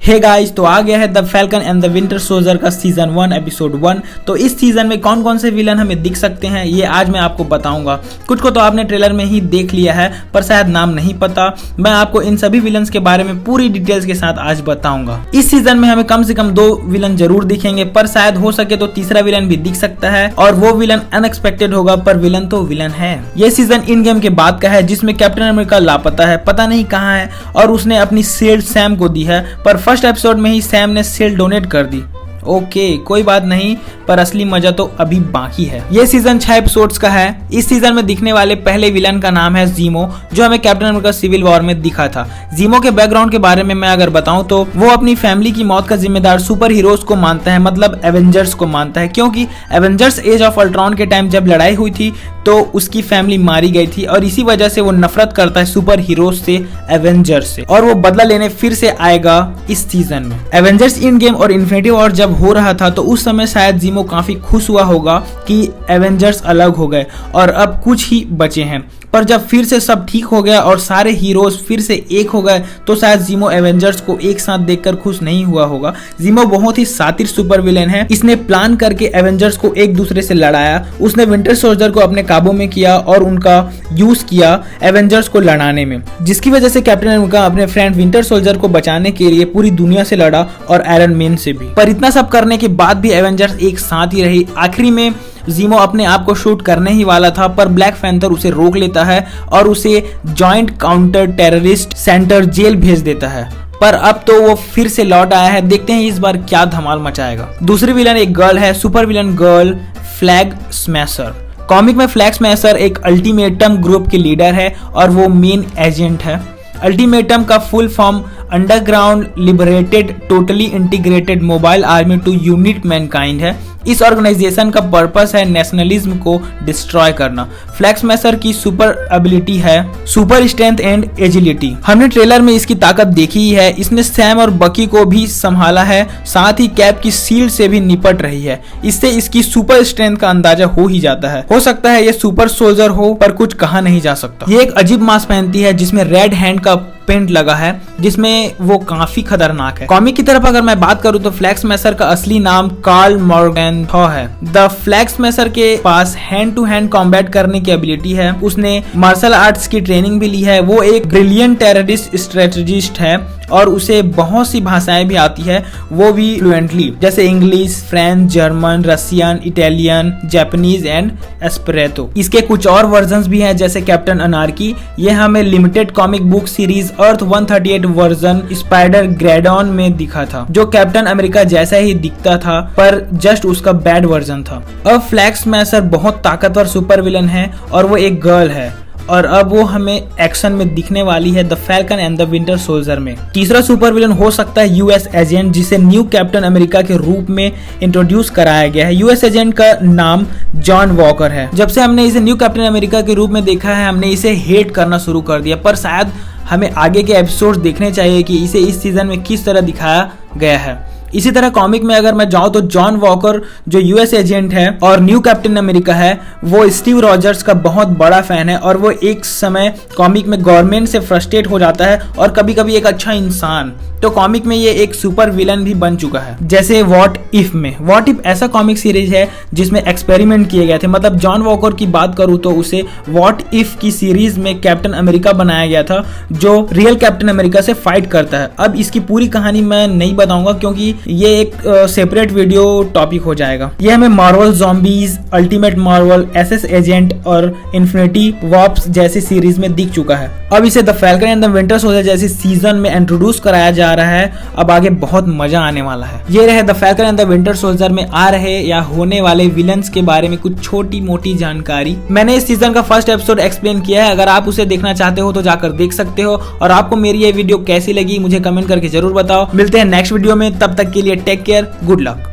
Hey guys, तो आ गया है the falcon and the winter soldier का सीजन 1 एपिसोड 1। तो इस सीजन में कौन कौन से विलन हमें दिख सकते हैं ये आज मैं आपको बताऊंगा। कुछ को तो आपने ट्रेलर में ही देख लिया है पर शायद नाम नहीं पता। मैं आपको इन सभी विलन्स के बारे में पूरी डिटेल्स के साथ आज बताऊंगा। इस सीजन में हमें कम से कम 2 विलन जरूर दिखेंगे, पर शायद हो सके तो तीसरा विलन भी दिख सकता है और वो विलन अनएक्सपेक्टेड होगा, पर विलन तो विलन है। ये सीजन इन गेम के बाद का है जिसमें कैप्टन अमेरिका लापता है, पता नहीं कहाँ है, और उसने अपनी शील्ड सैम को दी है, पर फर्स्ट एपिसोड में ही सैम ने शील्ड डोनेट कर दी। ओके, कोई बात नहीं, पर असली मजा तो अभी बाकी है। ये सीजन 6 एपिसोड्स का है। इस सीजन में दिखने वाले पहले विलन का नाम है ज़ीमो, जो हमें कैप्टन अमेरिका सिविल वॉर में दिखा था। ज़ीमो के बैकग्राउंड के बारे में मैं अगर बताऊं तो वो अपनी फैमिली की मौत का जिम्मेदार सुपर हीरोज को मानता है, मतलब एवेंजर्स को मानता है, क्योंकि एवेंजर्स एज ऑफ अल्ट्रॉन के टाइम जब लड़ाई हुई थी तो उसकी फैमिली मारी गई थी और इसी वजह से वो नफरत करता है सुपर हीरोज से, एवेंजर्स से, और वो बदला लेने फिर से आएगा इस सीजन में। एवेंजर्स इन गेम और इन्फिनिटी वॉर जब हो रहा था तो उस समय शायद ज़ीमो काफी खुश हुआ होगा कि एवेंजर्स अलग हो गए और अब कुछ ही बचे हैं, पर जब फिर से सब ठीक हो गया और सारे हीरोज फिर से एक हो गए तो शायद ज़ीमो एवेंजर्स को एक साथ देखकर खुश नहीं हुआ होगा। ज़ीमो बहुत ही शातिर सुपर विलेन है। इसने प्लान करके एवेंजर्स को एक दूसरे से लड़ाया। उसने विंटर सोल्जर को अपने काबू में किया और उनका यूज किया एवेंजर्स को लड़ाने में, जिसकी वजह से कैप्टन अमेरिका अपने फ्रेंड विंटर सोल्जर को बचाने के लिए पूरी दुनिया से लड़ा और आयरन मैन से भी। पर इतना सब करने के बाद भी एवेंजर्स एक साथ ही रही। आखिरी में ज़ीमो अपने आप को शूट करने ही वाला था, पर ब्लैक पैंथर उसे रोक लेता है और उसे joint counter terrorist centre jail भेज देता है। पर अब तो वो फिर से लौट आया है, देखते हैं इस बार क्या धमाल मचाएगा। दूसरी विलन एक गर्ल है, super villain girl flag smasher. Comic में फ्लैग स्मैशर एक अल्टीमेटम ग्रुप के लीडर है और वो मेन एजेंट है। अल्टीमेटम का full form underground liberated totally integrated mobile army to unite mankind है। इस ऑर्गेनाइजेशन का पर्पस है नेशनलिज्म को डिस्ट्रॉय करना। फ्लैग स्मैशर की सुपर एबिलिटी है सुपर स्ट्रेंथ एंड एजिलिटी। हमने ट्रेलर में इसकी ताकत देखी ही है। इसने सैम और बकी को भी संभाला है, साथ ही कैप की शील्ड से भी निपट रही है। इससे इसकी सुपर स्ट्रेंथ का अंदाजा हो ही जाता है। हो सकता है ये सुपर सोल्जर हो, पर कुछ कहा नहीं जा सकता। ये एक अजीब मास्क पहनती है जिसमें रेड हैंड का पेंट लगा है, जिसमें वो काफी खतरनाक है। कॉमिक की तरफ अगर मैं बात करूं तो फ्लैग स्मैशर का असली नाम कार्ल मॉर्गेनथौ है। द फ्लैग स्मैशर के पास हैंड टू हैंड कॉम्बैट करने की एबिलिटी है। उसने मार्शल आर्ट्स की ट्रेनिंग भी ली है। वो एक ब्रिलियंट टेररिस्ट स्ट्रेटेजिस्ट है और उसे बहुत सी भाषाएं भी आती है, वो भी फ्लुएंटली, जैसे English, French, German, Russian, Italian, Japanese and Esperanto. इसके कुछ और वर्जन्स भी हैं जैसे कैप्टन अनार्की। ये हमें लिमिटेड कॉमिक बुक सीरीज अर्थ 138 वर्जन स्पाइडर ग्रेडॉन में दिखा था, जो कैप्टन अमेरिका जैसा ही दिखता था पर जस्ट उसका बैड वर्जन था। अब फ्लैग स्मैशर बहुत ताकतवर सुपर विलन है और वो एक गर्ल है और अब वो हमें एक्शन में दिखने वाली है the falcon and the winter soldier में। तीसरा सुपर विलन हो सकता है यूएस एजेंट, जिसे न्यू कैप्टन अमेरिका के रूप में इंट्रोड्यूस कराया गया है। यूएस एजेंट का नाम जॉन वॉकर है। जब से हमने इसे न्यू कैप्टन अमेरिका के रूप में देखा है, हमने इसे हेट करना शुरू कर दिया, पर शायद हमें आगे के एपिसोड्स देखने चाहिए कि इसे इस सीजन में किस तरह दिखाया गया है। इसी तरह कॉमिक में अगर मैं जाऊं तो जॉन वॉकर जो यूएस एजेंट है और न्यू कैप्टन अमेरिका है, वो स्टीव रॉजर्स का बहुत बड़ा फैन है और वो एक समय कॉमिक में गवर्नमेंट से फ्रस्ट्रेट हो जाता है और कभी कभी एक अच्छा इंसान। तो कॉमिक में ये एक सुपर विलन भी बन चुका है, जैसे व्हाट इफ में। व्हाट इफ ऐसा कॉमिक सीरीज है जिसमें एक्सपेरिमेंट किए गए थे। मतलब जॉन वॉकर की बात करूं तो उसे व्हाट इफ की सीरीज में कैप्टन अमेरिका बनाया गया था, जो रियल कैप्टन अमेरिका से फाइट करता है। अब इसकी पूरी कहानी मैं नहीं बताऊंगा क्योंकि ये एक सेपरेट वीडियो टॉपिक हो जाएगा। ये हमें Marvel zombies, ultimate Marvel, SS agent और इन्फिनिटी वॉर्स जैसी सीरीज में दिख चुका है। अब इसे the falcon and the winter soldier जैसी सीजन में इंट्रोड्यूस कराया जा रहा है। अब आगे बहुत मजा आने वाला है। ये रहे the falcon and the winter soldier में आ रहे या होने वाले विलन्स के बारे में कुछ छोटी मोटी जानकारी। मैंने इस सीजन का फर्स्ट एपिसोड एक्सप्लेन किया है, अगर आप उसे देखना चाहते हो तो जाकर देख सकते हो। और आपको मेरी ये वीडियो कैसी लगी मुझे कमेंट करके जरूर बताओ। मिलते हैं नेक्स्ट वीडियो में, तब तक के लिए टेक केयर, गुड लक।